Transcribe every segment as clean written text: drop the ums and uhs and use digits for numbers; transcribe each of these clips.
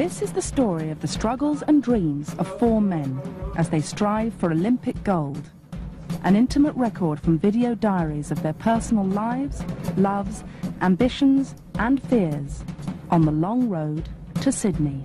This is the story of the struggles and dreams of four men as they strive for Olympic gold. An intimate record from video diaries of their personal lives, loves, ambitions and fears on the long road to Sydney.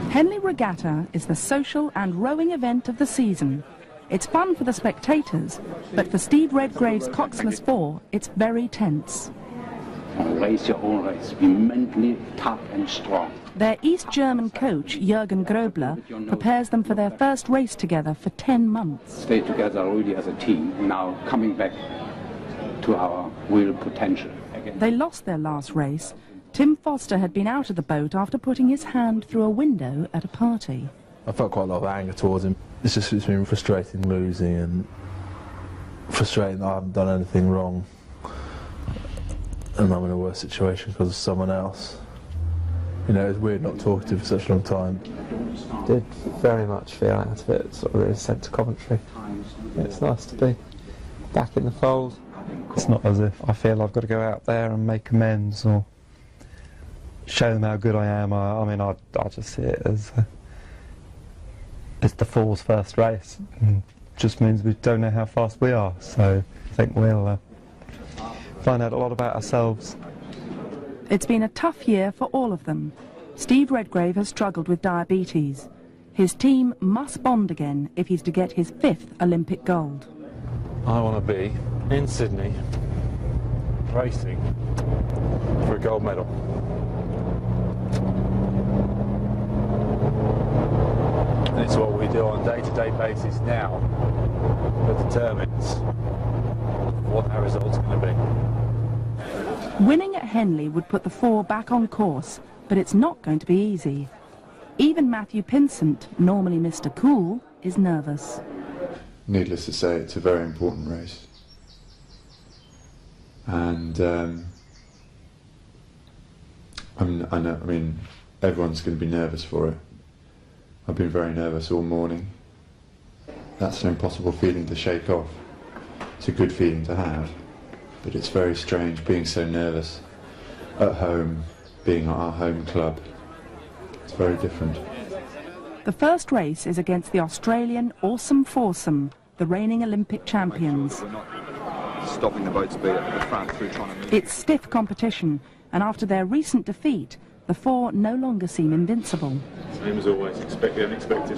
Henley Regatta is the social and rowing event of the season. It's fun for the spectators, but for Steve Redgrave's Coxless Four, it's very tense. Race your own race, be mentally tough and strong. Their East German coach, Jürgen Gröbler, prepares them for their first race together for 10 months. Stay together already as a team, now coming back to our real potential again. They lost their last race. Tim Foster had been out of the boat after putting his hand through a window at a party. I felt quite a lot of anger towards him. It's been frustrating losing and frustrating that I haven't done anything wrong and I'm in a worse situation because of someone else. You know, it's weird not talking to him for such a long time. Did very much feel out of it, sort of really sent to Coventry. It's nice to be back in the fold. It's not as if I feel I've got to go out there and make amends or show them how good I am. I mean, I just see it as it's the Four's first race. And just means we don't know how fast we are. So I think we'll find out a lot about ourselves. It's been a tough year for all of them. Steve Redgrave has struggled with diabetes. His team must bond again if he's to get his 5th Olympic gold. I want to be in Sydney racing for a gold medal. And it's what we do on a day-to-day basis now that determines what our result's going to be. Winning at Henley would put the Four back on course, but it's not going to be easy. Even Matthew Pinsent, normally Mr. Cool, is nervous. Needless to say, it's a very important race. And I mean, everyone's going to be nervous for it. I've been very nervous all morning. That's an impossible feeling to shake off. It's a good feeling to have, but it's very strange being so nervous at home, being at our home club. It's very different. The first race is against the Australian Awesome Foursome, the reigning Olympic champions. Stopping the boat speed at the front through trying to move. It's stiff competition, and after their recent defeat, the Four no longer seem invincible. Same as always, expect the unexpected.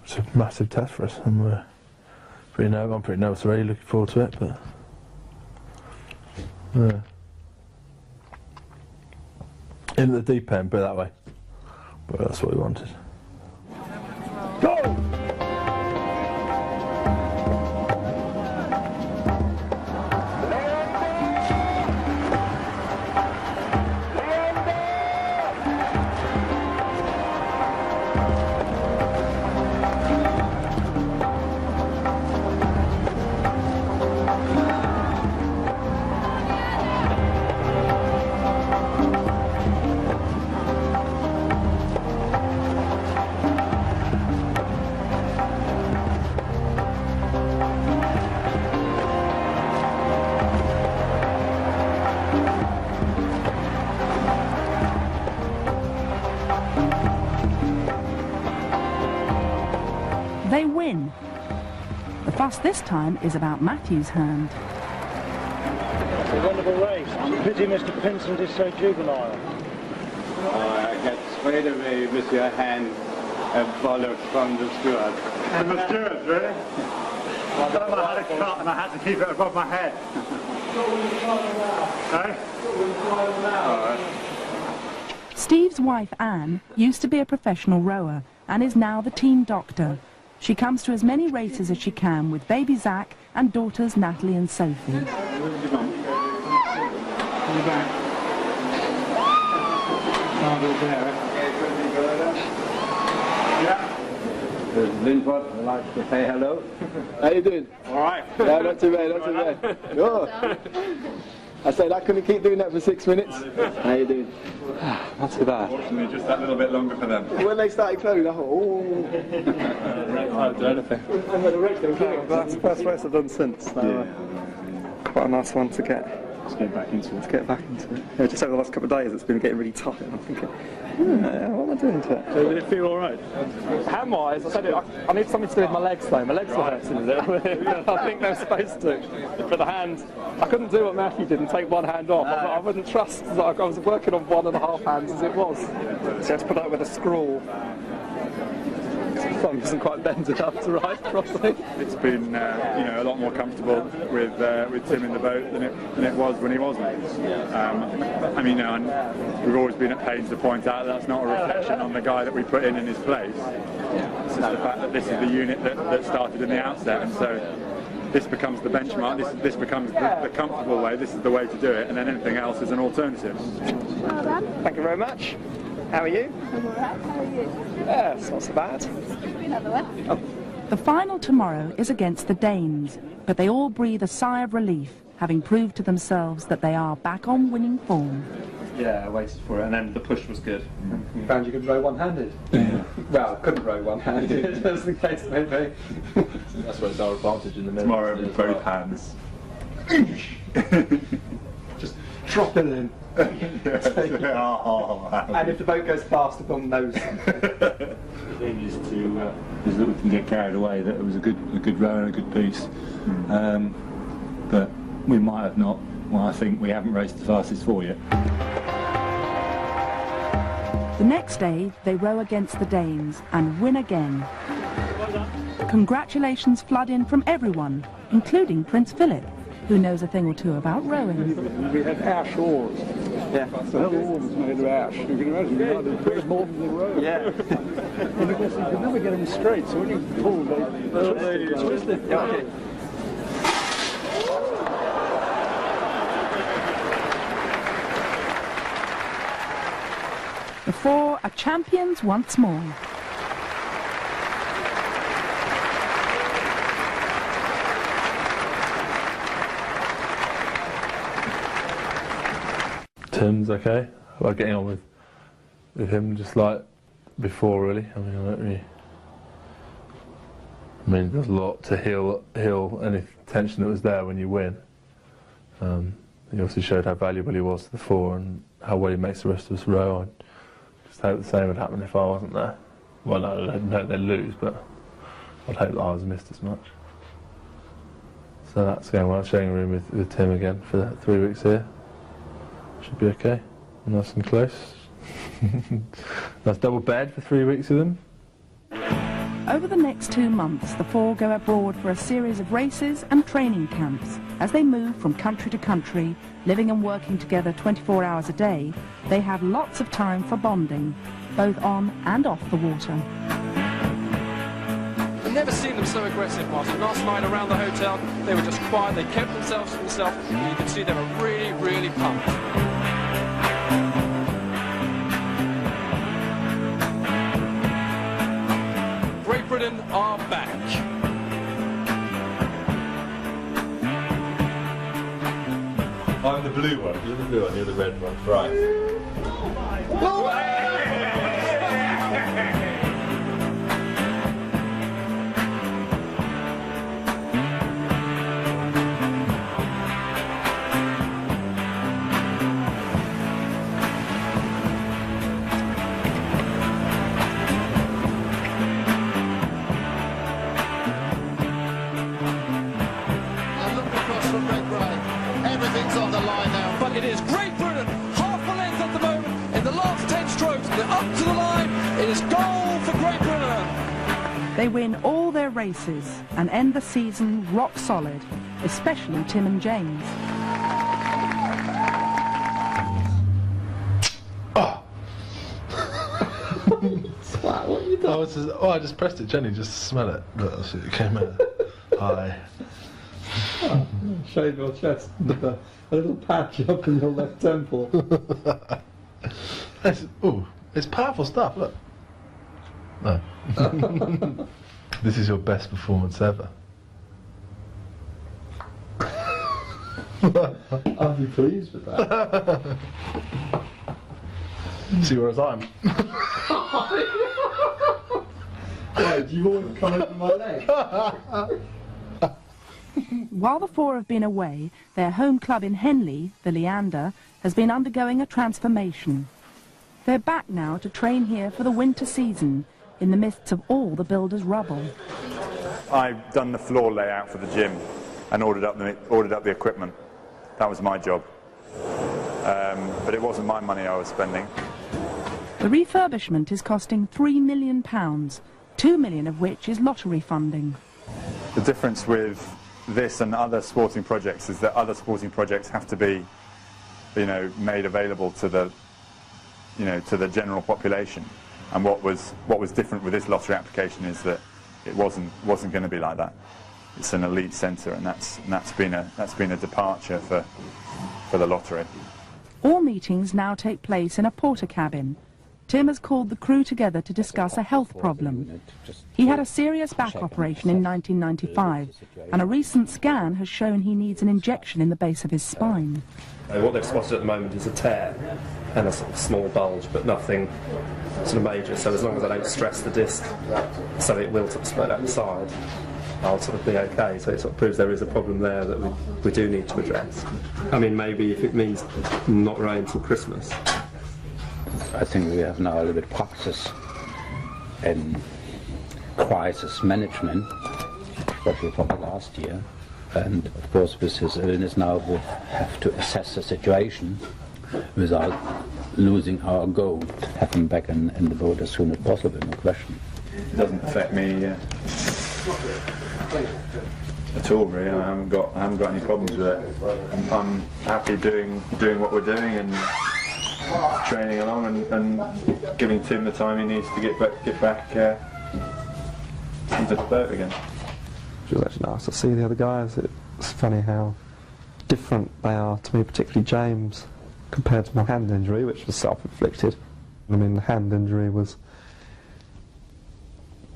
It's a massive test for us, and I'm pretty nervous already, looking forward to it, but in the deep end, put it that way. But that's what we wanted. Go! They win. The fuss this time is about Matthew's hand. It's a wonderful race. Pity Mr. Pinsent is so juvenile. I got straight away with your hand a bollock from the steward. From the steward, really? I thought I had a cut and I had to keep it above my head. Hey? Steve's wife, Anne, used to be a professional rower, and is now the team doctor. She comes to as many races as she can with baby Zach and daughters Natalie and Sophie. Linford, I'd like to say hello. How you doing? All right. Yeah, not too bad, not too bad. Oh. I said I couldn't keep doing that for 6 minutes. How you doing? Not too bad. Fortunately, just that little bit longer for them. When they started closing, I thought, oh. Can't do anything. That's the first race I've done since. So, quite a nice one to get. Let's get back into it. To get back into it. Yeah, just over the last couple of days, it's been getting really tough, and I'm thinking, what am I doing to it? So did it feel all right? Hand-wise, I said I need something to do with my legs though. My legs were hurting a little bit. I think they're supposed to. But the hand, I couldn't do what Matthew did and take one hand off. I wouldn't trust that I was working on 1.5 hands as it was. So I had to put that with a scrawl. Thumb isn't quite bent enough to ride properly. It's been, a lot more comfortable with Tim in the boat than it was when he wasn't. And we've always been at pains to point out that's not a reflection on the guy that we put in his place. It's just the fact that this is the unit that started in the outset, and so this becomes the benchmark. This becomes the comfortable way. This is the way to do it, and then anything else is an alternative. Well done. Thank you very much. How are you? I'm alright, how are you? Yeah, it's not so bad. Another one. The final tomorrow is against the Danes, but they all breathe a sigh of relief, having proved to themselves that they are back on winning form. Yeah, I waited for it, and then the push was good. You found you could row one-handed? Yeah. Well, couldn't row one-handed, that's the case maybe. That's where it's our advantage in the middle. Tomorrow with both hands. Just drop it in. And if the boat goes past, the bum knows. The thing is is that we can get carried away that it was a good row and a good piece. But we might have not. Well, I think we haven't raced the fastest 4 yet. The next day, they row against the Danes and win again. Congratulations flood in from everyone, including Prince Philip, who knows a thing or two about rowing. We had ash oars. Yeah. The whole oar was made of ash. You can imagine how they put more than the row. Yeah. And of course you could never get them straight, so when you pull, they twist it. Yeah, okay. The four are champions once more. Tim's okay. I'm getting on with him just like before, really. There's a lot to heal any tension that was there when you win. He obviously showed how valuable he was to the four and how well he makes the rest of us row. I just hope the same would happen if I wasn't there. Well, no, I hope they'd lose, but I'd hope that I was missed as much. So that's going well. Sharing a room with Tim again for 3 weeks here. Should be okay. Nice and close. Nice double bed for 3 weeks with them. Over the next 2 months, the four go abroad for a series of races and training camps. As they move from country to country, living and working together 24 hours a day, they have lots of time for bonding, both on and off the water. I've never seen them so aggressive, Martin. Last night around the hotel, they were just quiet, they kept themselves to themselves, and you could see they were really, really pumped. Great Britain are back. I'm the blue one. You're the blue one, you're the red one. Right. Everything's on the line now. But it is Great Britain, half a length at the moment, in the last 10 strokes. They're up to the line. It is goal for Great Britain. They win all their races and end the season rock solid, especially Tim and James. Swat, what have you done? Oh, I just pressed it gently just to smell it, but it came out. Hi. Oh, shave your chest with a little patch up in your left temple. It's powerful stuff, look. No. This is your best performance ever. I'll be pleased with that. See, whereas I'm. Why, do you always come over my leg? While the four have been away, their home club in Henley, the Leander, has been undergoing a transformation. They're back now to train here for the winter season, in the midst of all the builders' rubble. I've done the floor layout for the gym and ordered up the equipment. That was my job. But it wasn't my money I was spending. The refurbishment is costing £3 million, 2 million of which is lottery funding. The difference with this and other sporting projects is that other sporting projects have to be, made available to the, to the general population. And what was different with this lottery application is that it wasn't going to be like that. It's an elite centre, and that's been a departure for the lottery. All meetings now take place in a porter cabin. Tim has called the crew together to discuss a health problem. He had a serious back operation in 1995, and a recent scan has shown he needs an injection in the base of his spine. What they've spotted at the moment is a tear and a sort of small bulge, but nothing sort of major. So as long as I don't stress the disc, so it will sort of spread out the side, I'll sort of be okay. So it sort of proves there is a problem there that we do need to address. I mean, maybe if it means not rowing till Christmas. I think we have now a little bit practice in crisis management, especially from the last year. And of course, with his illness now, we have to assess the situation without losing our goal. Have him back in the boat as soon as possible, no question. It doesn't affect me at all, really. I haven't got any problems with it. I'm happy doing what we're doing and training along and giving Tim the time he needs to get back into the boat again. It was actually nice to see the other guys. It's funny how different they are to me, particularly James, compared to my hand injury, which was self-inflicted. I mean, the hand injury was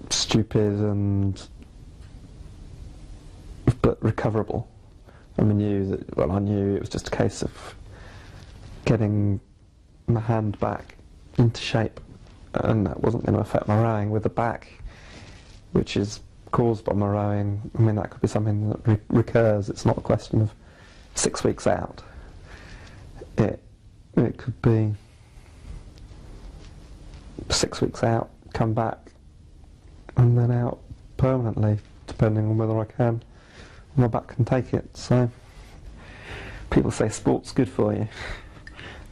stupid but recoverable. And I knew it was just a case of getting my hand back into shape, and that wasn't going to affect my rowing. With the back, which is caused by my rowing, I mean, that could be something that recurs. It's not a question of 6 weeks out. It could be 6 weeks out, come back, and then out permanently, depending on whether I can. My back can take it. So people say sport's good for you,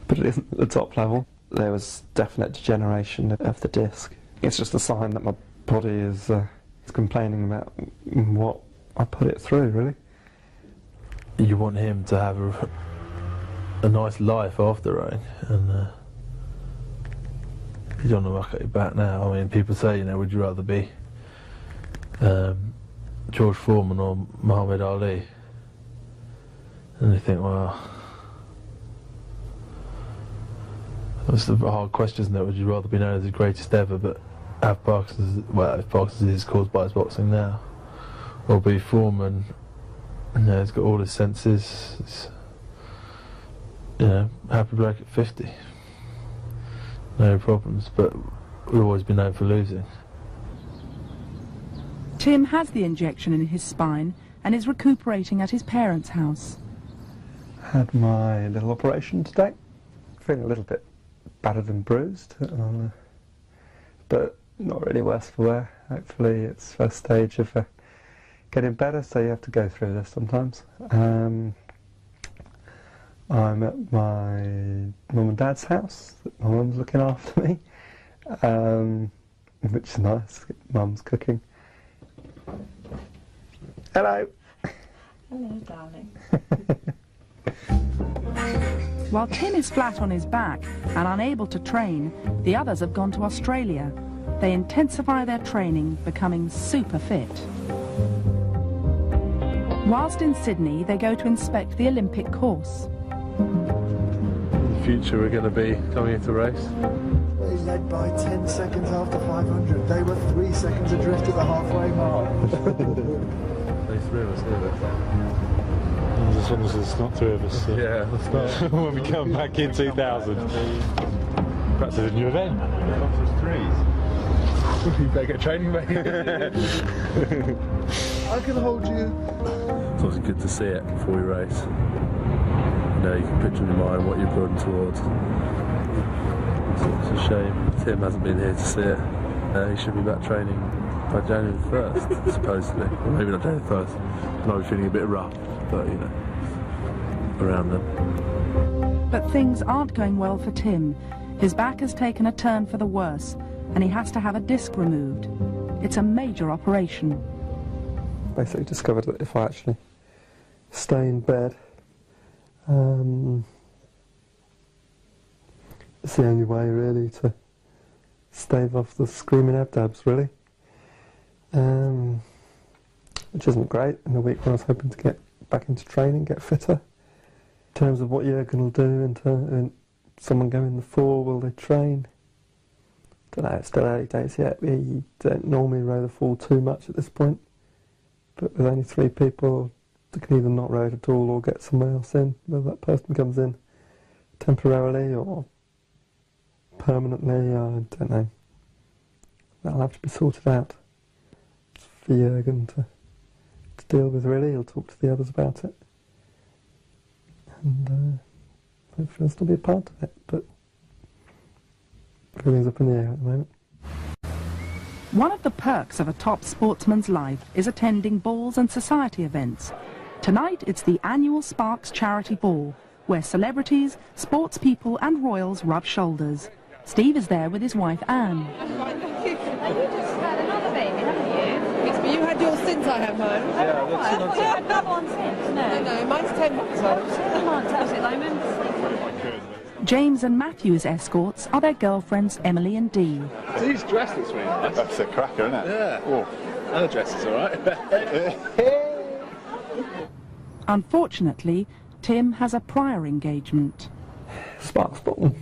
but it isn't at the top level. There was definite degeneration of the disc. It's just a sign that my body is complaining about what I put it through, really. You want him to have a nice life after rowing, and you don't want to muck at your back now. I mean, people say, would you rather be George Foreman or Muhammad Ali? And you think, well, that's a hard question, isn't it? Would you rather be known as the greatest ever, but have Parkinson's, if Parkinson's is caused by his boxing now, or be Foreman, he's got all his senses, happy bloke at 50, no problems, but we've always been known for losing. Tim has the injection in his spine and is recuperating at his parents' house. Had my little operation today. Feeling a little bit battered and bruised, but not really worse for wear. Hopefully it's first stage of getting better, so you have to go through this sometimes. I'm at my mum and dad's house. My mum's looking after me, which is nice. Mum's cooking. Hello. Hello, darling. While Tim is flat on his back and unable to train, the others have gone to Australia. they intensify their training, becoming super fit. Whilst in Sydney, they go to inspect the Olympic course. In the future, we're going to be coming into race. They led by 10 seconds after 500. They were 3 seconds adrift at the halfway mark. There's 3 of us here. As long as there's not 3 of us. Yeah, let's not. When we come back in 2000. Perhaps there's a new event. Lots of 3s. You better get training, mate. I can hold you. It's obviously good to see it before we race. You know, you can picture in your mind what you're building towards. It's a shame Tim hasn't been here to see it. He should be back training by January 1st, supposedly. Or maybe not January 1st. I might be feeling a bit rough, but you know, around then. But things aren't going well for Tim. His back has taken a turn for the worse, and he has to have a disc removed. It's a major operation. Basically discovered that if I actually stay in bed, it's the only way really to stave off the screaming abdabs, really. Which isn't great in the week when I was hoping to get back into training, get fitter. In terms of what Jürgen will do, and someone going the 4, will they train? Don't know, it's still early days yet. We don't normally row the 4 too much at this point, but with only 3 people, they can either not row it at all or get someone else in, whether that person comes in temporarily or permanently, I don't know. That'll have to be sorted out. It's for Jürgen to deal with, really. He'll talk to the others about it. And hopefully I'll still be a part of it, but everything's up in the air at the moment. One of the perks of a top sportsman's life is attending balls and society events. Tonight it's the annual Sparks Charity Ball, where celebrities, sports people and royals rub shoulders. Steve is there with his wife Anne. And you just had another baby, haven't you? Yes, but you had yours since I have mine. Yeah, I thought you had another one since. No, mine's 10 months old. 10 months, that was it. I remember. James and Matthew's escorts are their girlfriends Emily and Dee. These dresses really nice. That's a cracker, isn't it? Yeah. Oh. And the dress is alright. Unfortunately, Tim has a prior engagement. Sparks ball.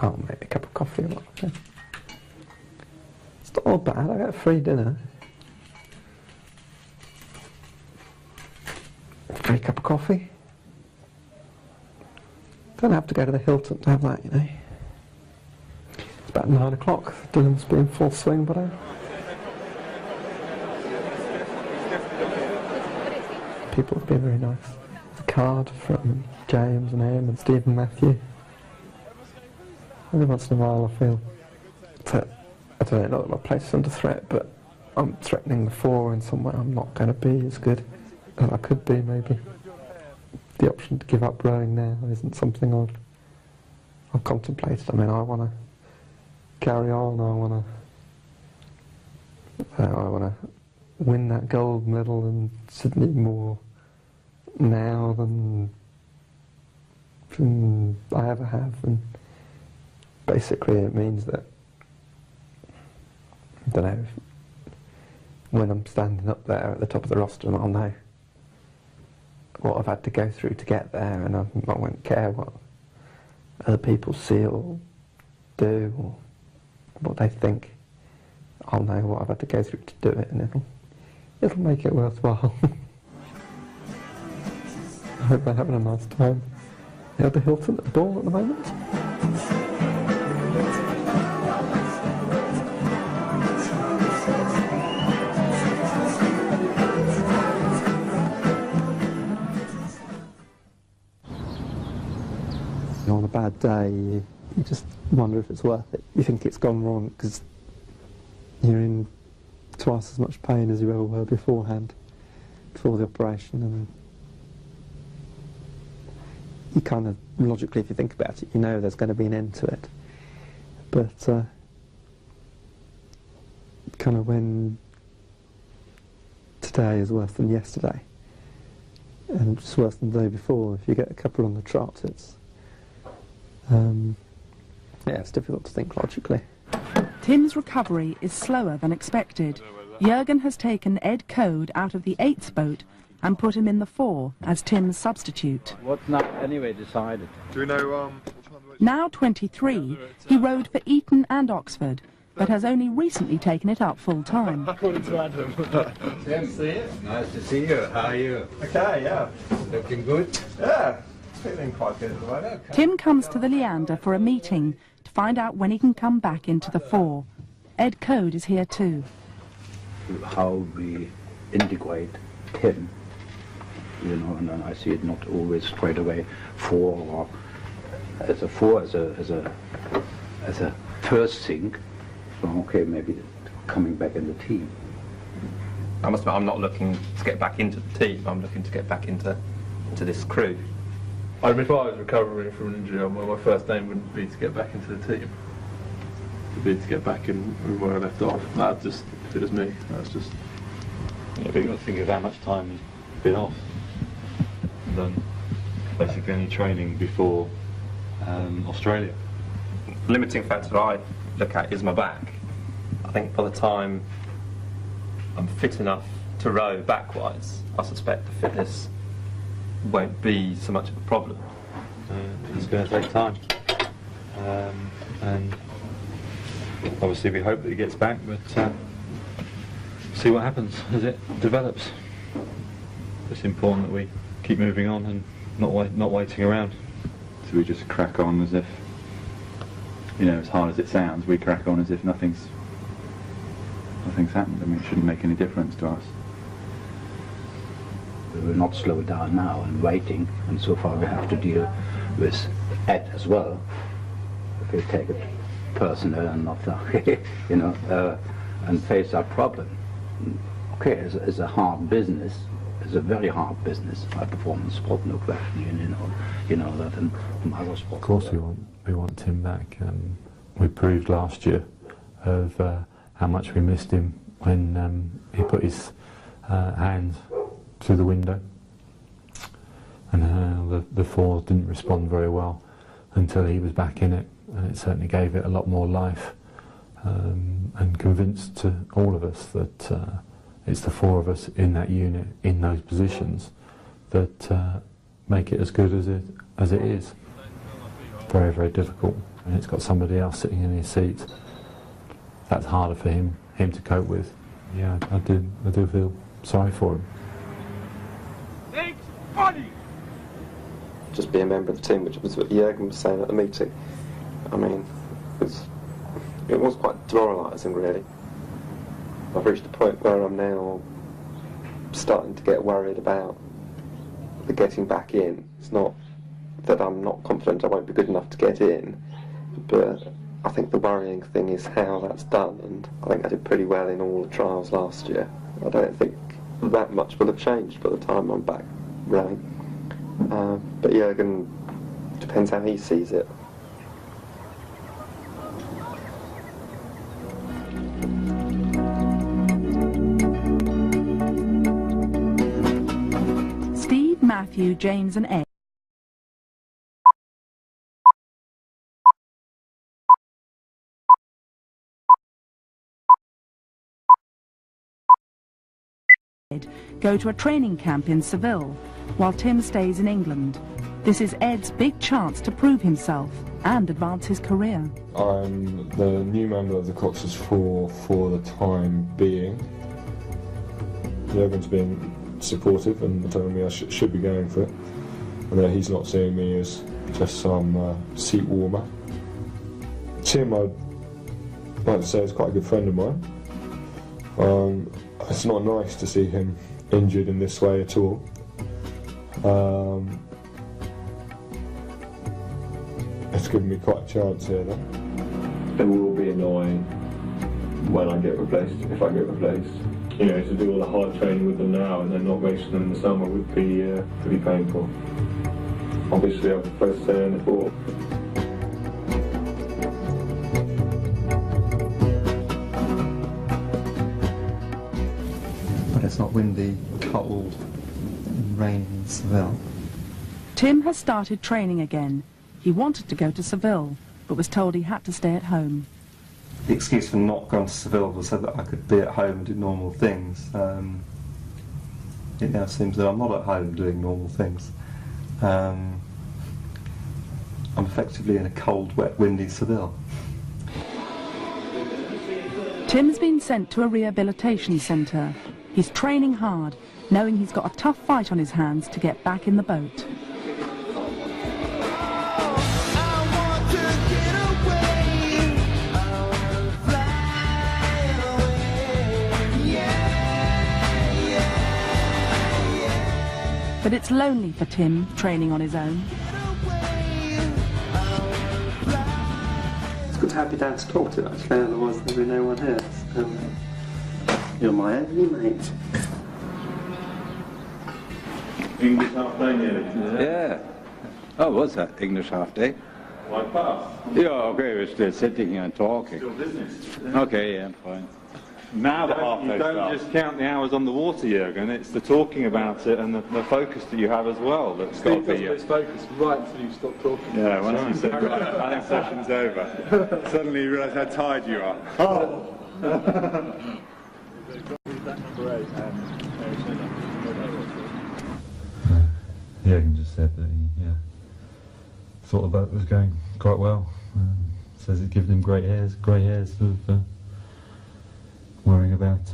I'll make a cup of coffee or something. It's not all bad, I get a free dinner. Free cup of coffee. Don't have to go to the Hilton to have that, you know. It's about 9 o'clock, dinner must be in full swing by now. People have been very nice. A card from James and Em and Steve and Matthew. Every once in a while I feel that, I don't know, not that my place is under threat, but I'm threatening the 4 in some way. I'm not going to be as good as I could be, maybe. The option to give up rowing now isn't something I've contemplated. I mean, I want to carry on, I want to win that gold medal in Sydney more now than I ever have, and basically it means that, I don't know, when I'm standing up there at the top of the rostrum, I'll know what I've had to go through to get there, and I won't care what other people see or do or what they think. I'll know what I've had to go through to do it, and it'll make it worthwhile. I hope they're having a nice time. At the Hilton at the ball at the moment. On a bad day, you just wonder if it's worth it. You think it's gone wrong because you're in twice as much pain as you ever were beforehand, before the operation, and you kind of, logically, if you think about it, you know there's going to be an end to it. But kind of when today is worse than yesterday, and it's worse than the day before, if you get a couple on the trot, Yeah, it's difficult to think logically. Tim's recovery is slower than expected. Jürgen has taken Ed Code out of the 8th boat and put him in the 4 as Tim's substitute. What's not anyway decided? Do we know, Now 23, he rowed for Eton and Oxford, but has only recently taken it up full-time. According to Adam. Tim, nice to see you. How are you? Okay, yeah. Looking good? Yeah, feeling quite good at the moment. Tim comes to the Leander for a meeting to find out when he can come back into the 4. Ed Code is here too. How we integrate Tim, you know, and I see it not always straight away 4 or as a 4 as a first thing. So okay, maybe coming back in the team. I must admit, I'm not looking to get back into the team. I'm looking to get back into this crew. I mean, if I was recovering from an injury, my first aim wouldn't be to get back into the team. It'd be to get back in where I left off. That's just, if it was me, that's just... Yeah, but you've got to think of how much time he's been off. And done basically any training before Australia. The limiting factor I look at is my back. I think by the time I'm fit enough to row backwise, I suspect the fitness won't be so much of a problem. It's going to take time. And obviously we hope that he gets back, but see what happens as it develops. It's important that we keep moving on and not waiting around. So we just crack on as if, you know, as hard as it sounds, we crack on as if nothing's happened. I mean, it shouldn't make any difference to us. We will not slow down now and waiting, and so far we have to deal with Ed as well. If we take it personal and not, you know, and face our problem. Okay, it's a hard business. It's a very hard business. High performance sport, no question. You know that, and from other sports. Of course, we want Tim back. We proved last year of how much we missed him when he put his hands through the window, and the 4 didn't respond very well until he was back in it, and it certainly gave it a lot more life, and convinced to all of us that it's the 4 of us in that unit, in those positions, that make it as good as it is. Very, very difficult, and it's got somebody else sitting in his seat. That's harder for him to cope with. Yeah, I do feel sorry for him. It's funny! Just be a member of the team, which was what Jürgen was saying at the meeting. I mean, it was quite demoralising, really. I've reached a point where I'm now starting to get worried about the getting back in. It's not that I'm not confident I won't be good enough to get in, but I think the worrying thing is how that's done, and I think I did pretty well in all the trials last year. I don't think that much will have changed by the time I'm back rowing. But Jürgen, depends how he sees it. Steve, Matthew, James and Ed go to a training camp in Seville, while Tim stays in England. This is Ed's big chance to prove himself and advance his career. I'm the new member of the Cox's 4 for the time being. Jürgen's been supportive and telling me I should be going for it, and that he's not seeing me as just some seat warmer. Tim, I'd like to say, is quite a good friend of mine. It's not nice to see him injured in this way at all. It's given me quite a chance here, though. It will be annoying when I get replaced, if I get replaced. You know, to do all the hard training with them now and then not racing them in the summer would be pretty painful. Obviously, I prefer to stay in the 4. But it's not windy, cold, and rain in Seville. Tim has started training again. He wanted to go to Seville, but was told he had to stay at home. The excuse for not going to Seville was so that I could be at home and do normal things. It now seems that I'm not at home doing normal things. I'm effectively in a cold, wet, windy Seville. Tim's been sent to a rehabilitation centre. He's training hard, knowing he's got a tough fight on his hands to get back in the boat. But it's lonely for Tim, training on his own. It's good to have you down to talk to, actually, otherwise there'd be no one here. You're my only mate. English half day nearly. Yeah. Oh, what's that? English half day? Like past. Yeah, okay, we're still sitting here and talking. Still business. Okay, yeah, fine. Now you don't just count the hours on the water, Jürgen, it's the talking about it and the focus that you have as well that's got to be... Steve focus right until you stop talking. Yeah, once you said, right, I think session's over. Suddenly you realise how tired you are. Oh! Jürgen just said that he thought the boat was going quite well. Says it's given him grey hairs of worrying about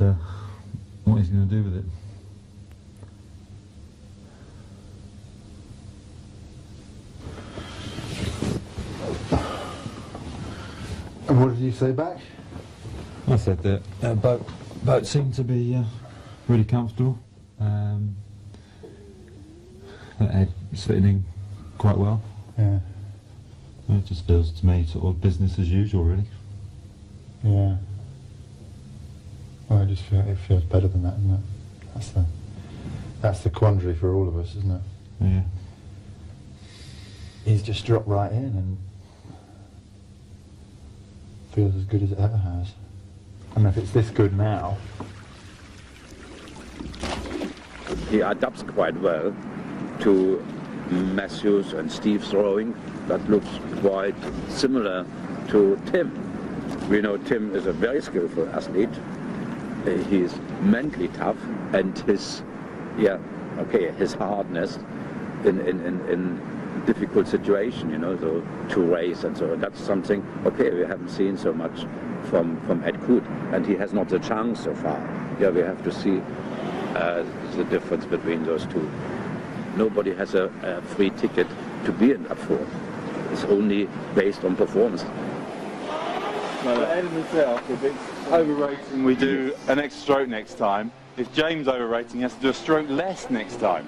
what he's going to do with it. And what did you say back? I said that boat seemed to be really comfortable. That Ed was fitting in quite well. Yeah. It just feels to me sort of business as usual, really. Yeah. Well, it feels better than that, isn't it? That's the quandary for all of us, isn't it? Yeah. He's just dropped right in and feels as good as it ever has. And if it's this good now... He adapts quite well to Matthew's and Steve's rowing. That looks quite similar to Tim. We know Tim is a very skillful athlete. He's mentally tough, and his hardness in difficult situation, so to race and so on. That's something we haven't seen so much from Ed Coote, and he has not the chance so far. Yeah, we have to see the difference between those two. Nobody has a free ticket to be in that four. It's only based on performance. Well, Ed and myself, if it's overrating, we do an extra stroke next time. If James overrating, he has to do a stroke less next time.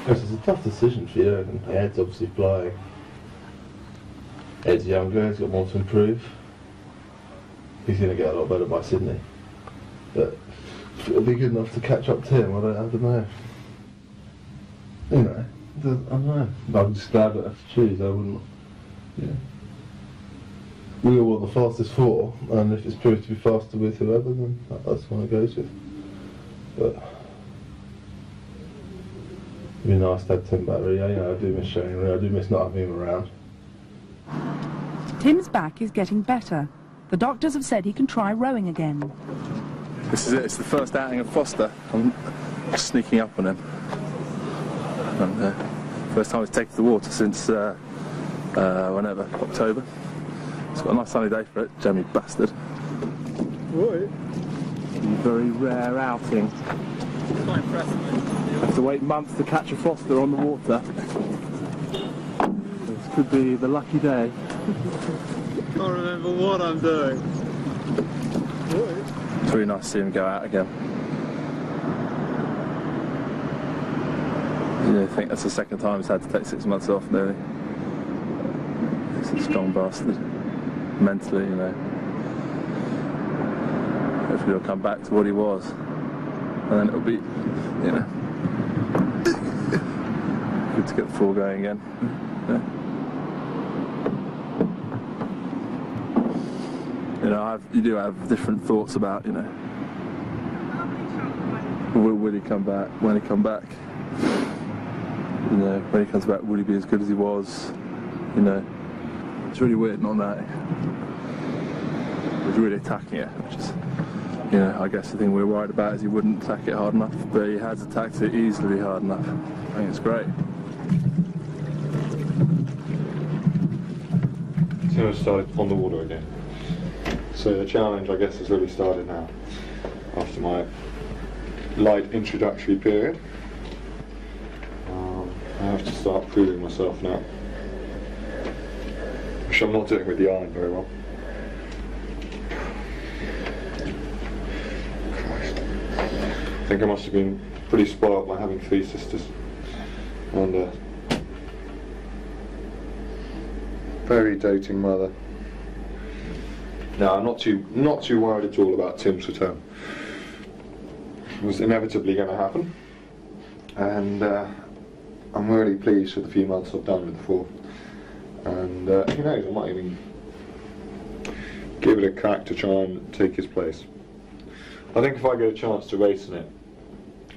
This is a tough decision for you, and Ed's obviously flying. Ed's younger, he's got more to improve. He's going to get a lot better by Sydney. But if it'll be good enough to catch up to him, I don't know. I don't know. I'm just glad I don't have to choose. I wouldn't. Yeah. We all want the fastest four, and if it's proved to be faster with whoever, then that's what it goes with. But it'd be nice to have Tim back, really. I do miss Shane, really. I do miss not having him around. Tim's back is getting better. The doctors have said he can try rowing again. This is it. It's the first outing of Foster. I'm sneaking up on him. And first time he's taken to the water since whenever, October. It's got a nice sunny day for it, jammy bastard. Right. Very rare outing. Quite impressive. Have to wait months to catch a Foster on the water. This could be the lucky day. Can't remember what I'm doing. Right. It's really nice to see him go out again. I think that's the second time he's had to take 6 months off nearly. He's a strong bastard. Mentally, Hopefully he'll come back to what he was. And then it'll be, good to get the four going again. You do have different thoughts about, will he come back, when he come back. You know, when he comes back, will he be as good as he was? You know, it's really weird not knowing. He's really attacking it, which is, you know, I guess the thing we're worried about is he wouldn't attack it hard enough, but he has attacked it easily hard enough. I think it's great. So I started on the water again. So the challenge, I guess, has really started now, after my light introductory period. I have to start proving myself now, which I'm not doing with the iron very well. Christ. I think I must have been pretty spoiled by having 3 sisters and a very doting mother. No, I'm not too worried at all about Tim's return. It was inevitably going to happen, and I'm really pleased with the few months I've done with the 4. And who knows, I might even give it a crack to try and take his place. I think if I get a chance to race in it,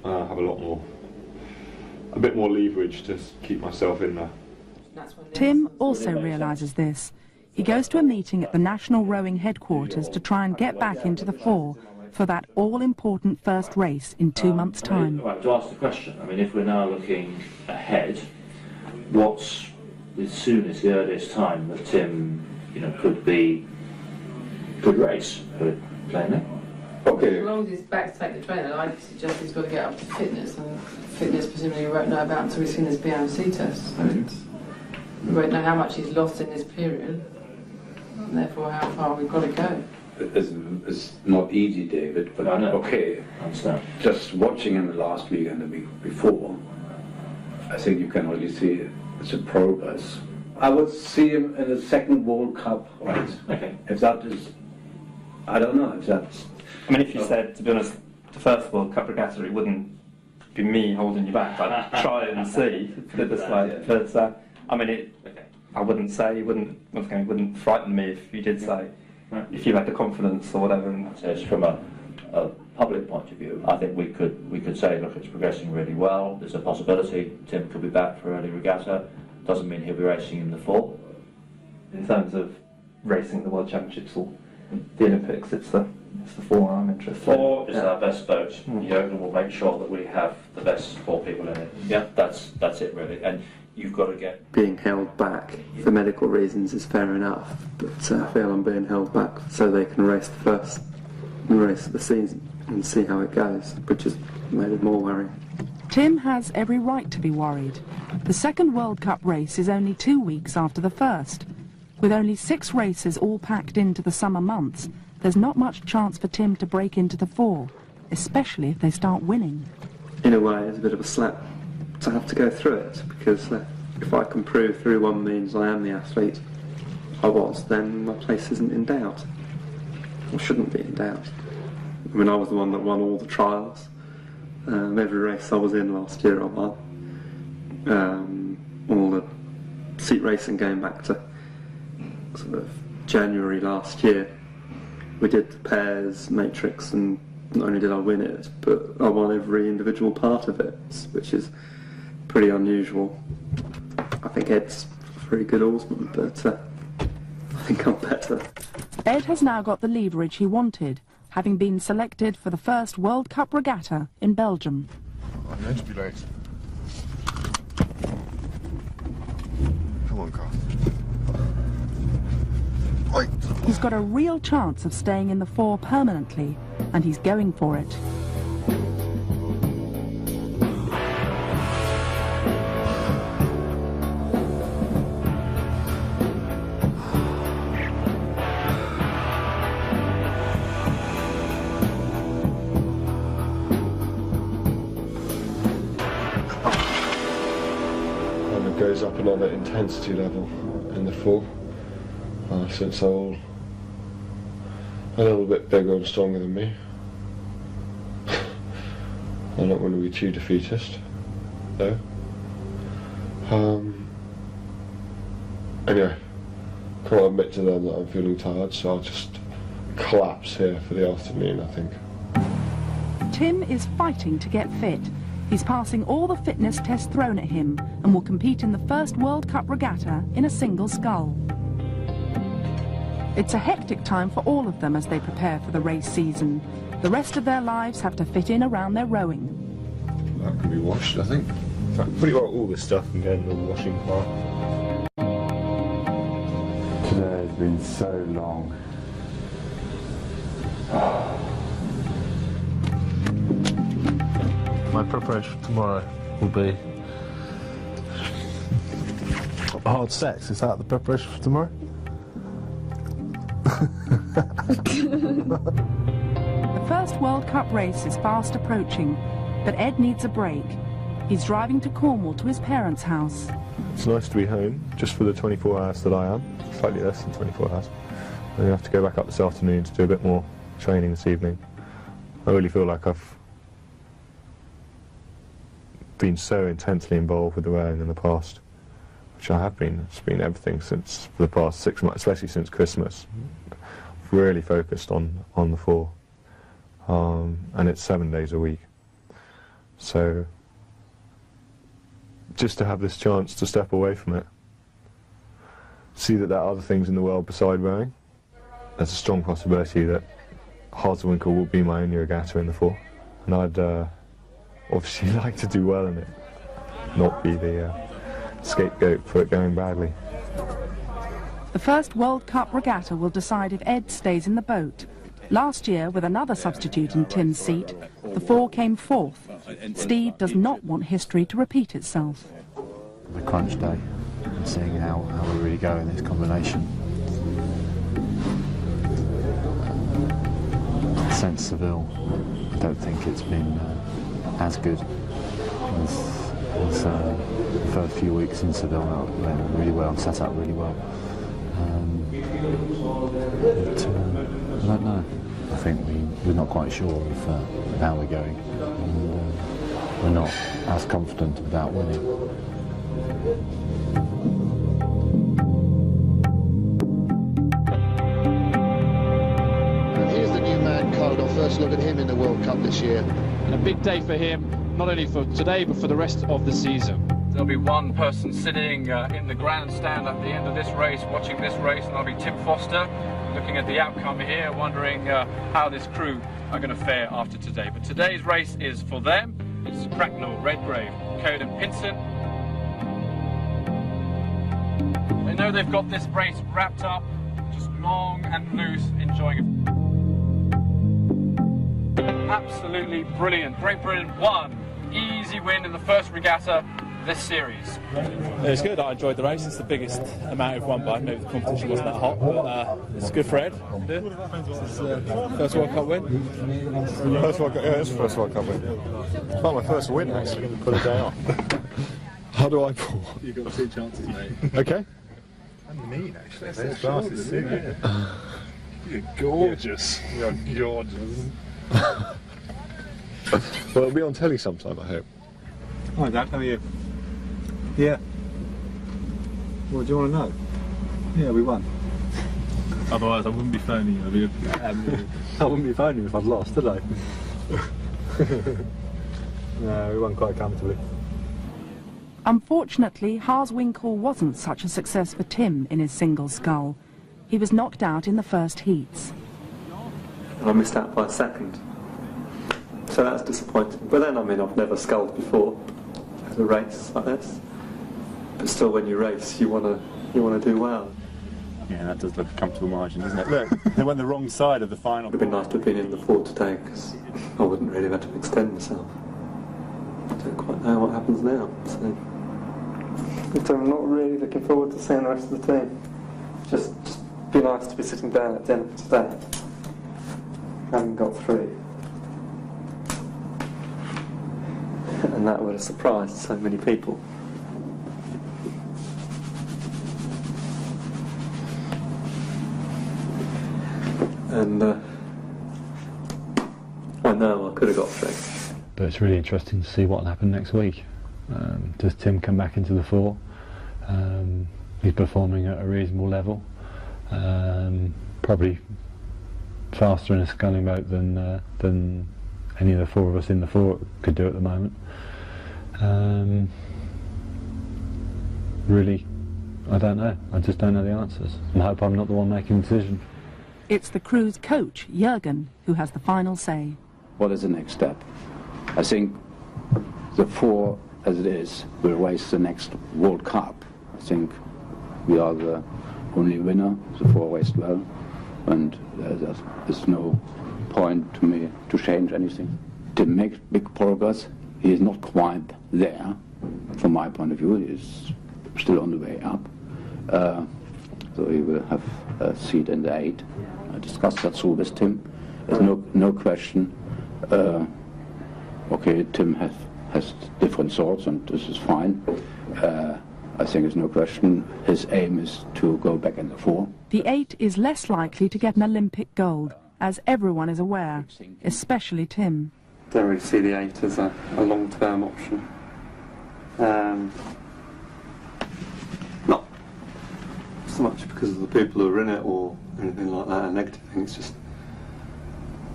I'll have a bit more leverage to keep myself in there. Tim also realises this. He goes to a meeting at the National Rowing Headquarters to try and get back into the 4 for that all-important first race in 2 months' time. Right, to ask the question, I mean, if we're now looking ahead, what's the soonest, the earliest time that Tim, you know, could race, plainly? Okay. As long as he's back to take the trainer, I'd suggest he's got to get up to fitness, and fitness presumably we won't know about until we've seen his BMC test. So we won't know how much he's lost in this period, and therefore how far we've got to go. It's not easy, David, but okay. Just watching him the last week and the week before, I think you can really see it's a progress. I would see him in the 2nd World Cup race. Okay. If that is, I don't know if that's... I mean, if you said, to be honest, the first World Cup regatta, it wouldn't be me holding you back. I'd try and see, put it this way. But, I mean, I wouldn't say, it wouldn't frighten me if you did say, if you had the confidence or whatever. And So from a public point of view, I think we could say, look, it's progressing really well. There's a possibility Tim could be back for early regatta. Doesn't mean he'll be racing in the 4. in terms of racing the World Championships or the Olympics, it's the 4 I'm interested in. 4 is our best boat. Jürgen will make sure that we have the best 4 people in it. Yeah, that's it really. And you've got to get... Being held back for medical reasons is fair enough, but I feel I'm being held back so they can race the first race of the season and see how it goes, which has made it more worrying. Tim has every right to be worried. The second World Cup race is only 2 weeks after the first. With only 6 races all packed into the summer months, there's not much chance for Tim to break into the 4, especially if they start winning. In a way, it's a bit of a slap to have to go through it, because if I can prove through one means I am the athlete I was, then my place isn't in doubt, or shouldn't be in doubt. I mean, I was the one that won all the trials. Every race I was in last year I won. All the seat racing going back to sort of January last year. We did the pairs, matrix, and not only did I win it, but I won every individual part of it, which is pretty unusual. I think Ed's a very good oarsman, but I think I'm better. Ed has now got the leverage he wanted, having been selected for the first World Cup regatta in Belgium. I'm meant to be late. Come on, Carl. Oi. He's got a real chance of staying in the 4 permanently, and he's going for it. And it goes up another intensity level in the 4. Since they're all a little bit bigger and stronger than me. I'm not going to be too defeatist, though. Anyway, can't admit to them that I'm feeling tired, so I'll just collapse here for the afternoon, I think. Tim is fighting to get fit. He's passing all the fitness tests thrown at him and will compete in the first World Cup regatta in a single scull. It's a hectic time for all of them as they prepare for the race season. The rest of their lives have to fit in around their rowing. That can be washed, I think. In fact, pretty well all this stuff can go in the washing part. Today has been so long. My preparation for tomorrow will be hard sex. Is that the preparation for tomorrow? The first World Cup race is fast approaching, but Ed needs a break. He's driving to Cornwall to his parents' house. It's nice to be home, just for the 24 hours that I am. Slightly less than 24 hours. And I have to go back up this afternoon to do a bit more training this evening. I really feel like I've been so intensely involved with the rowing in the past, which I have been. It's been everything since for the past 6 months, especially since Christmas. I've really focused on the four, and it's 7 days a week. So just to have this chance to step away from it, see that there are other things in the world beside rowing. There's a strong possibility that Harzwinkle will be my only regatta in the four, and I'd obviously like to do well in it, not be the scapegoat for it going badly. The first World Cup regatta will decide if Ed stays in the boat. Last year, with another substitute in Tim's seat, the four came fourth. Steve does not want history to repeat itself. The crunch day, and seeing how we really go in this combination. Since Seville, I don't think it's been as good as the first few weeks in Seville. Went really well, set up really well. But I don't know. I think we're not quite sure of how we're going, and we're not as confident about winning. And here's the new man, Cardinal. First look at him in the World Cup this year. And a big day for him, not only for today, but for the rest of the season. There'll be one person sitting in the grandstand at the end of this race, watching this race, and that'll be Tim Foster, looking at the outcome here, wondering how this crew are going to fare after today. But today's race is for them. It's Cracknell, Redgrave, Coed and Pinson. They know they've got this race wrapped up, just long and loose, enjoying it. Absolutely brilliant. Great Britain won. Easy win in the first regatta this series. It was good. I enjoyed the race. It's the biggest amount we've won by. Maybe the competition wasn't that hot, but it's good for Ed. This is first World Cup win. First World Cup, yeah, it's the first World Cup win. It's not my first win, actually. Put a day off. How do I pull? You've got 2 chances, mate. Okay. And me, actually. This glass is super. You're gorgeous. You're gorgeous. Well, it'll be on telly sometime, I hope. Hi, Dad. How are you? Yeah. What do you want to know? Yeah, we won. Otherwise, I wouldn't be phoning you. I wouldn't be phoning you if I'd lost, did I? No, we won quite comfortably. Unfortunately, Harzwinkle wasn't such a success for Tim in his single scull. He was knocked out in the first heats. And I missed out by a second. So that's disappointing. But then, I mean, I've never sculled before at a race like this. But still, when you race, you want to do well. Yeah, that does look a comfortable margin, doesn't it? Look, they went the wrong side of the final. It would have been nice to have been in the 4 today, because I wouldn't really have had to extend myself. I don't quite know what happens now. So I'm not really looking forward to seeing the rest of the team. Just be nice to be sitting down at dinner today. I haven't got through. And that would have surprised so many people. And I know I could have got through. But it's really interesting to see what will happen next week. Does Tim come back into the 4? He's performing at a reasonable level. Probably faster in a sculling boat than any of the four of us in the four could do at the moment. Really, I don't know. I just don't know the answers. I hope I'm not the one making the decision. It's the crew's coach, Jürgen, who has the final say. What is the next step? I think the four, as it is, will race the next World Cup. I think we are the only winner. The four raced well, and there's no point to me to change anything. To make big progress, he is not quite there. From my point of view, he is still on the way up. So he will have a seat in the 8. I discussed that through with Tim. There's no question. Okay, Tim has different thoughts, and this is fine. I think there's no question. His aim is to go back in the 4. The 8 is less likely to get an Olympic gold, as everyone is aware, especially Tim. Don't really see the 8 as a long-term option. Not so much because of the people who are in it or anything like that, a negative thing. It's just,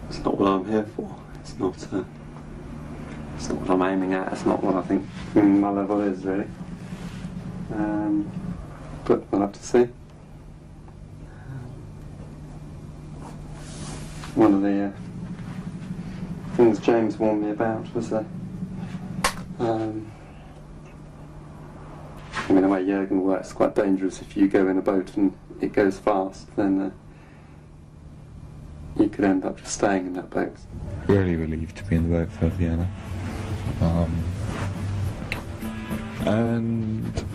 it's not what I'm here for. It's not what I'm aiming at. It's not what I think my level is, really. But we'll have to see. One of the things James warned me about was that I mean, the way Jürgen works is quite dangerous. If you go in a boat and it goes fast, then you could end up just staying in that boat. Really relieved to be in the boat for Vienna. And,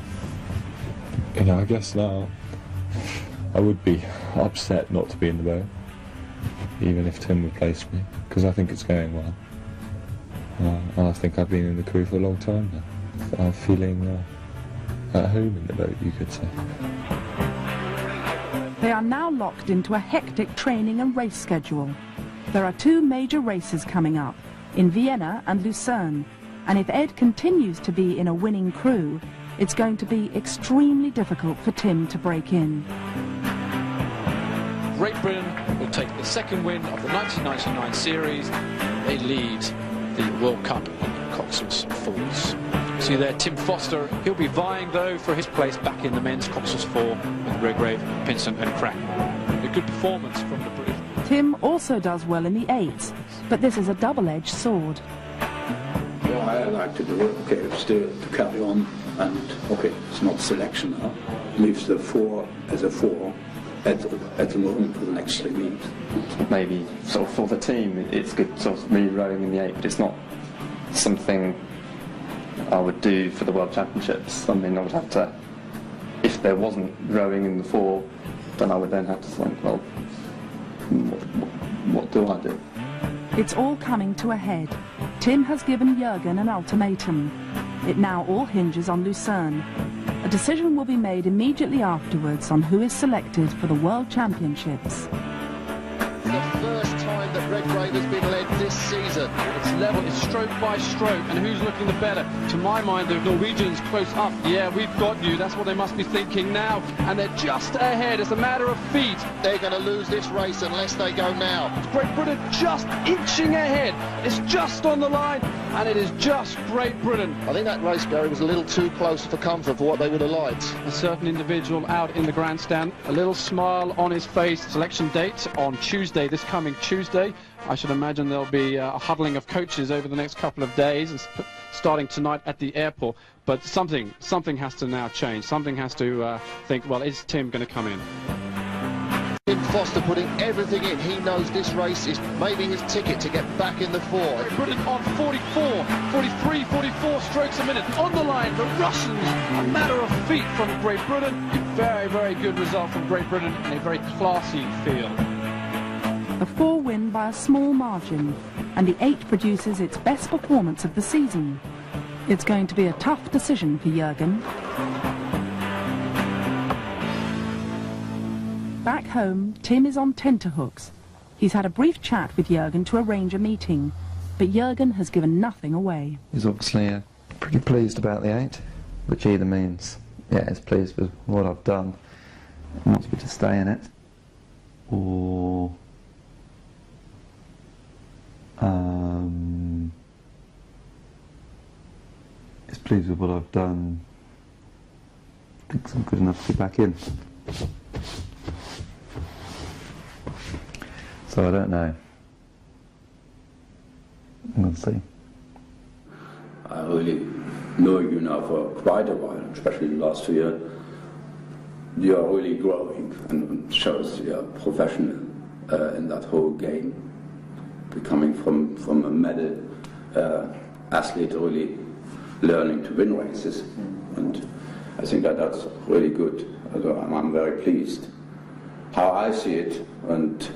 you know, I guess now I would be upset not to be in the boat, even if Tim replaced me, because I think it's going well. And I think I've been in the crew for a long time now. I'm feeling at home in the boat, you could say. They are now locked into a hectic training and race schedule. There are 2 major races coming up, in Vienna and Lucerne, and if Ed continues to be in a winning crew, it's going to be extremely difficult for Tim to break in. Great Britain will take the 2nd win of the 1999 series. They lead the World Cup on Cox's Falls. See there, Tim Foster. He'll be vying, though, for his place back in the men's Cox's 4 with Redgrave, Pinson and Cracknell. A good performance from the British. Tim also does well in the 8s, but this is a double-edged sword. What I like to do, okay, still to carry on, and okay, it's not selection now. Leaves the 4 as a 4 at the moment for the next 3 meets. Maybe sort of for the team, it's good sort of me rowing in the 8, but it's not something I would do for the World Championships. I mean, I would have to, if there wasn't rowing in the 4, then I would then have to think, well, what do I do? It's all coming to a head. Tim has given Jürgen an ultimatum. It now all hinges on Lucerne. A decision will be made immediately afterwards on who is selected for the World Championships. The first time that Redgrave has been led this season. It's level, it's stroke by stroke, and who's looking the better? To my mind, the Norwegians close up. Yeah, we've got you. That's what they must be thinking now. And they're just ahead. It's a matter of feet. They're going to lose this race unless they go now. Great Britain just inching ahead. It's just on the line, and it is just Great Britain. I think that race, Gary, was a little too close for comfort for what they would have liked. A certain individual out in the grandstand, a little smile on his face. Selection date on Tuesday, this coming Tuesday. I should imagine there'll be a huddling of coaches over the next couple of days, starting tonight at the airport. But something has to now change. Something has to think, well, is Tim going to come in? Tim Foster putting everything in. He knows this race is maybe his ticket to get back in the 4. Britain on 44, 43, 44 strokes a minute. On the line, the Russians, a matter of feet from Great Britain. A very, very good result from Great Britain in a very classy field. The 4 win by a small margin, and the 8 produces its best performance of the season. It's going to be a tough decision for Jürgen. Back home, Tim is on tenterhooks. He's had a brief chat with Jürgen to arrange a meeting, but Jürgen has given nothing away. He's obviously pretty pleased about the 8, which either means, yeah, he's pleased with what I've done and wants me to stay in it, or Is pleased with what I've done. Thinks I'm good enough to get back in. So I don't know. We'll see. I really know you now for quite a while, especially the last 2 years. You are really growing and shows you are professional in that whole game. Becoming from a medal athlete, really learning to win races. And I think that's really good. I'm very pleased. How I see it, and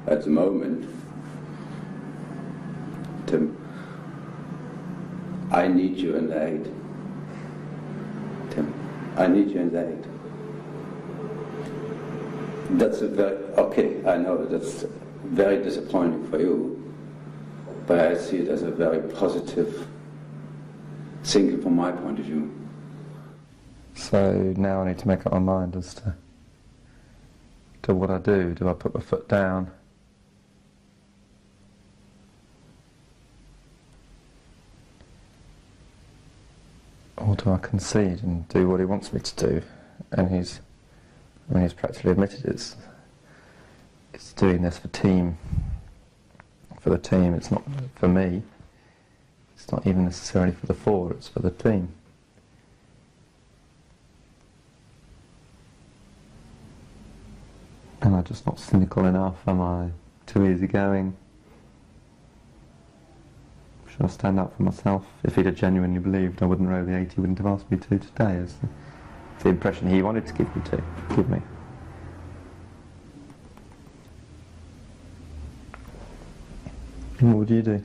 at the moment, Tim, I need you in the 8. Tim, I need you in the 8. That's a very, okay, I know that's very disappointing for you, but I see it as a very positive thing from my point of view. So now I need to make up my mind as to what I do. Do I put my foot down? Or do I concede and do what he wants me to do? And he's practically admitted it's doing this for the team. It's not for me. It's not even necessarily for the 4, it's for the team. Am I just not cynical enough? Am I too easygoing? Should I stand up for myself? If he'd have genuinely believed I wouldn't row the 8, he wouldn't have asked me to today. Is the impression he wanted to give me. And what would you do?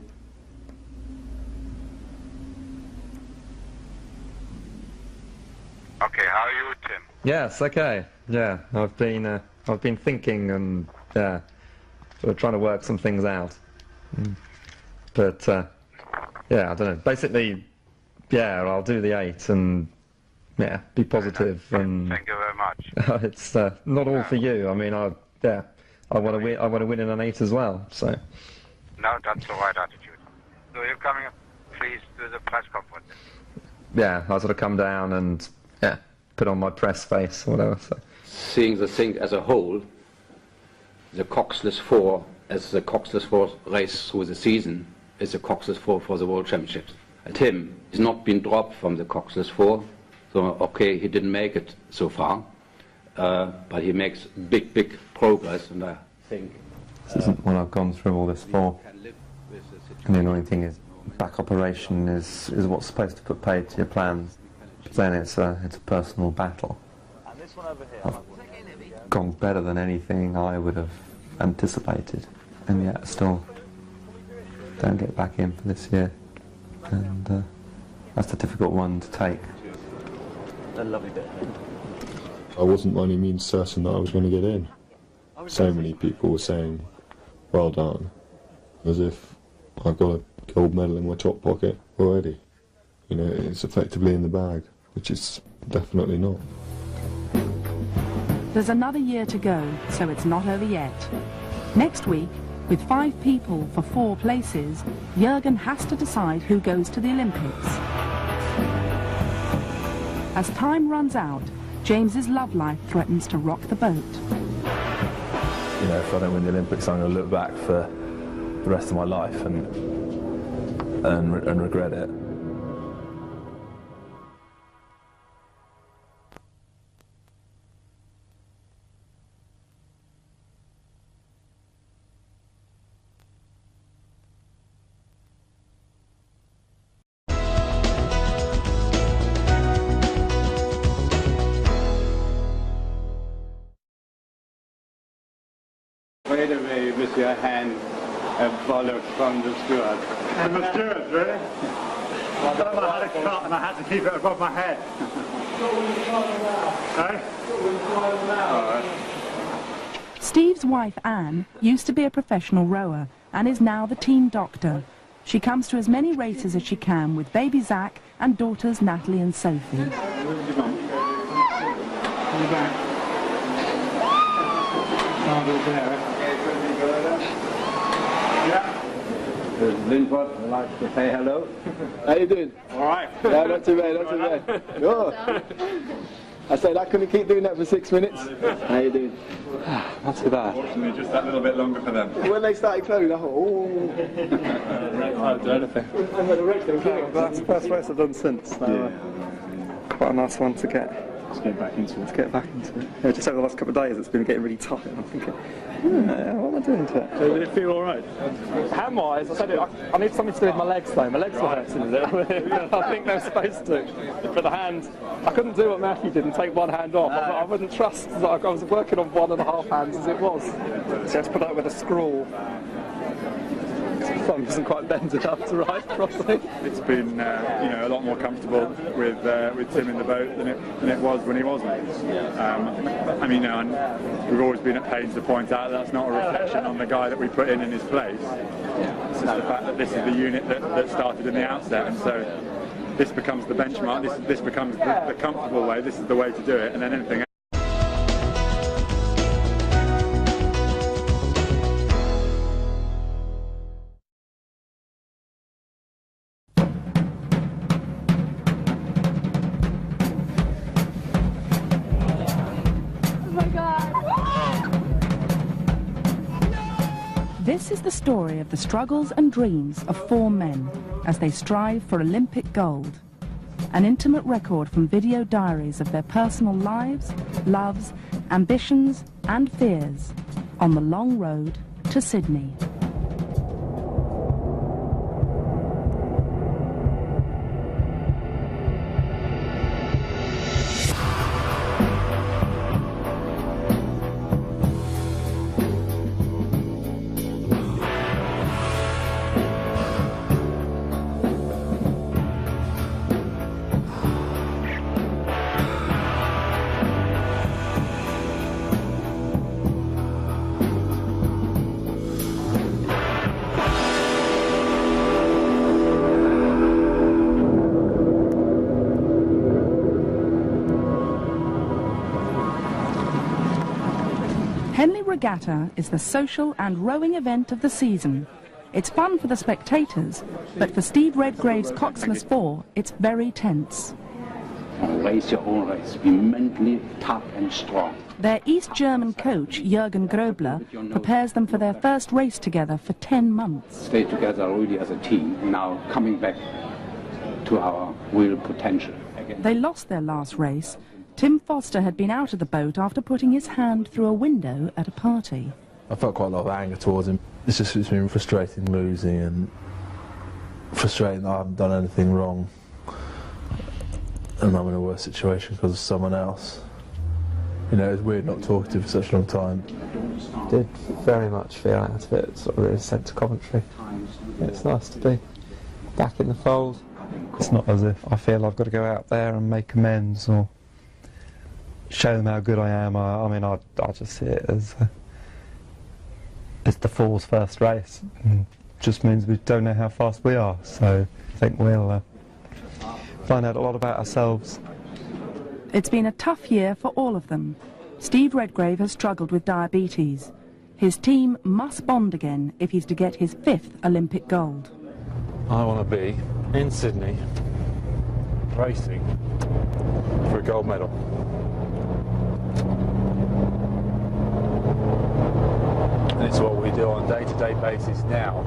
Okay, how are you, Tim? Yes, okay. Yeah, I've been thinking and sort of trying to work some things out. But yeah, I don't know. Basically, yeah, I'll do the 8 and yeah, be positive. And thank you very much. It's not all for you. I mean, I want to win. I want to win in an 8 as well. So. No, that's the right attitude. So you're coming, please, to the press conference. Yeah, I sort of come down and yeah, put on my press face or whatever. So. Seeing the thing as a whole, the Coxless 4 as the Coxless 4 race through the season is the Coxless 4 for the World Championships. Tim has not been dropped from the Coxless 4, so okay, he didn't make it so far, but he makes big progress, and I think this isn't what I've gone through all this for. And the annoying thing is, back operation is what's supposed to put paid to your plans. But then it's a personal battle. I've gone better than anything I would have anticipated, and yet still don't get back in for this year. And that's a difficult one to take. A lovely bit. I wasn't by any means certain that I was going to get in. So many people were saying, well done, as if I've got a gold medal in my top pocket already. You know, it's effectively in the bag, which it's definitely not. There's another year to go, so it's not over yet. Next week, with 5 people for 4 places, Jürgen has to decide who goes to the Olympics. As time runs out, James's love life threatens to rock the boat. You know, if I don't win the Olympics, I'm going to look back for the rest of my life and regret it. Right away with your hand, a bollock from the steward. From the steward, really? I thought I had a cut and I had to keep it above my head. Steve's wife, Anne, used to be a professional rower and is now the team doctor. She comes to as many races as she can with baby Zach and daughters Natalie and Sophie. Linford, I'd like to say hello. How you doing? All right. Yeah, not too bad, not too bad. Oh. I said I couldn't keep doing that for 6 minutes. How you doing? Not too bad. Fortunately, just that little bit longer for them. When they started closing, I thought, oh. I'll do anything. That's the first race I've done since. So, quite a nice one to get. Let's get back into it. To get back into it. Yeah, just over the last couple of days, it's been getting really tough. And I'm thinking, what am I doing to it? So did it feel all right? Hand-wise, I need something to do with my legs though. My legs were hurting a bit. I think they're supposed to. But the hand, I couldn't do what Matthew did and take one hand off. I wouldn't trust that I was working on 1.5 hands as it was. So I had to put up with a scrawl. Thumb isn't quite bent enough to ride properly. It's been, you know, a lot more comfortable with Tim in the boat than it was when he wasn't. I mean, and we've always been at pains to point out that's not a reflection on the guy that we put in his place. It's just the fact that this is the unit that started in the outset, and so this becomes the benchmark. This becomes the comfortable way. This is the way to do it, and then anything else. This is the story of the struggles and dreams of 4 men as they strive for Olympic gold. An intimate record from video diaries of their personal lives, loves, ambitions and fears on the long road to Sydney. Henley Regatta is the social and rowing event of the season. It's fun for the spectators, but for Steve Redgrave's Coxless 4, it's very tense. Race your own race. Be mentally tough and strong. Their East German coach, Jürgen Grobler, prepares them for their first race together for 10 months. Stay together really as a team, now coming back to our real potential. They lost their last race. Tim Foster had been out of the boat after putting his hand through a window at a party. I felt quite a lot of anger towards him. It's been frustrating losing and frustrating that I haven't done anything wrong and I'm in a worse situation because of someone else. You know, it's weird not talking to him for such a long time. Did very much feel out of it, sort of really sent to Coventry. It's nice to be back in the fold. It's not as if I feel I've got to go out there and make amends or show them how good I am. I mean, I just see it as it's the Four's first race. It just means we don't know how fast we are. So I think we'll find out a lot about ourselves. It's been a tough year for all of them. Steve Redgrave has struggled with diabetes. His team must bond again if he's to get his 5th Olympic gold. I want to be in Sydney racing for a gold medal. And it's what we do on a day-to-day basis now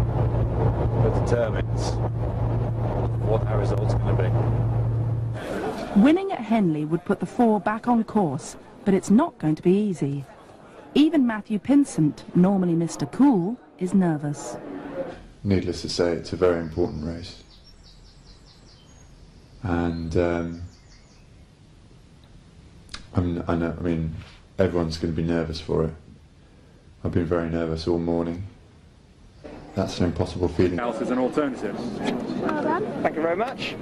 that determines what our result's going to be. Winning at Henley would put the 4 back on course, but it's not going to be easy. Even Matthew Pinsent, normally Mr. Cool, is nervous. Needless to say, it's a very important race. And I mean, everyone's going to be nervous for it. I've been very nervous all morning. That's an impossible feeling. Else is an alternative. Well done. Thank you very much.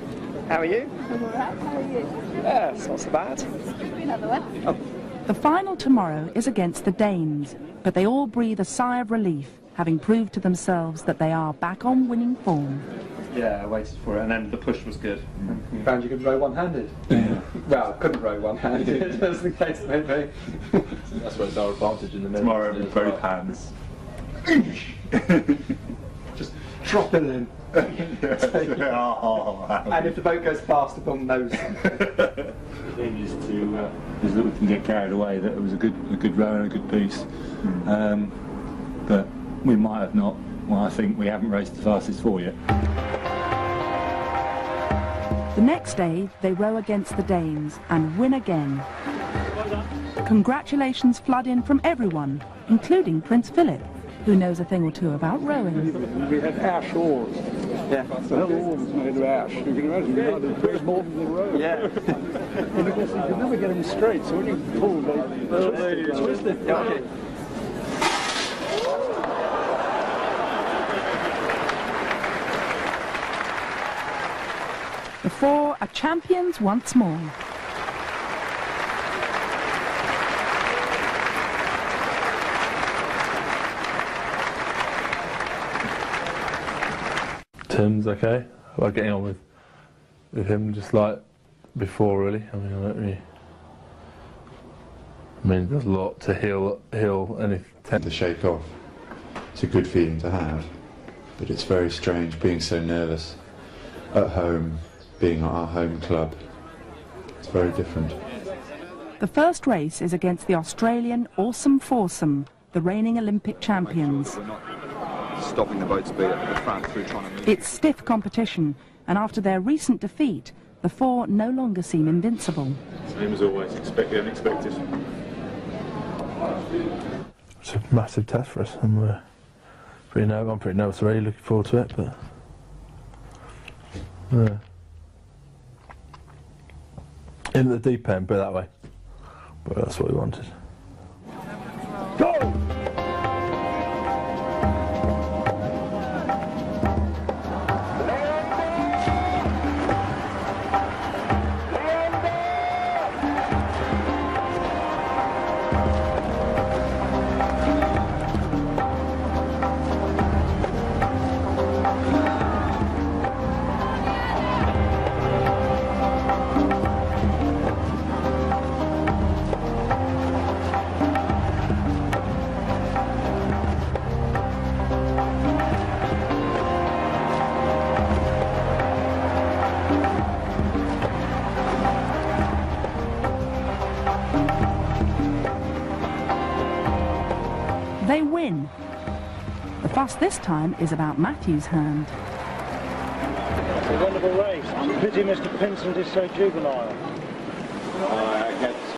How are you? I'm alright, how are you? Yeah, it's not so bad. Another one. Oh. The final tomorrow is against the Danes, but they all breathe a sigh of relief, having proved to themselves that they are back on winning form. Yeah, I waited for it, and then the push was good. You found you could row one-handed? Yeah. Well, couldn't row one-handed, as the case may be. That's where it's our advantage in the middle. Tomorrow with both hands. Just drop it in. And if the boat goes past, upon nose. The thing is that we can get carried away. That it was a good row and a good piece, but we might have not. Well, I think we haven't raced the fastest four yet. The next day, they row against the Danes and win again. Congratulations flood in from everyone, including Prince Philip, who knows a thing or two about rowing. We had ash oars. Yeah. The whole oar was made of ash. You can imagine they put more than the row. Yeah. And of course you could never get them straight, so when you pull, they twist it. Yeah, okay. The four are champions once more. Tim's okay. Well, getting on with him just like before, really. I mean, I don't really. I mean, there's a lot to heal any. To shake off. It's a good feeling to have, but it's very strange being so nervous at home, being at our home club. It's very different. The first race is against the Australian Awesome Foursome, the reigning Olympic champions. Stopping the boat speed at the front through trying to move. It's stiff competition, and after their recent defeat, the four no longer seem invincible. Same as always, expect the unexpected. It's a massive test for us, and I'm pretty nervous already, looking forward to it, but in the deep end, put it that way. But that's what we wanted. Go! They win. The fuss this time is about Matthew's hand. It's a wonderful race. It's a pity Mr. Pinsent is so juvenile.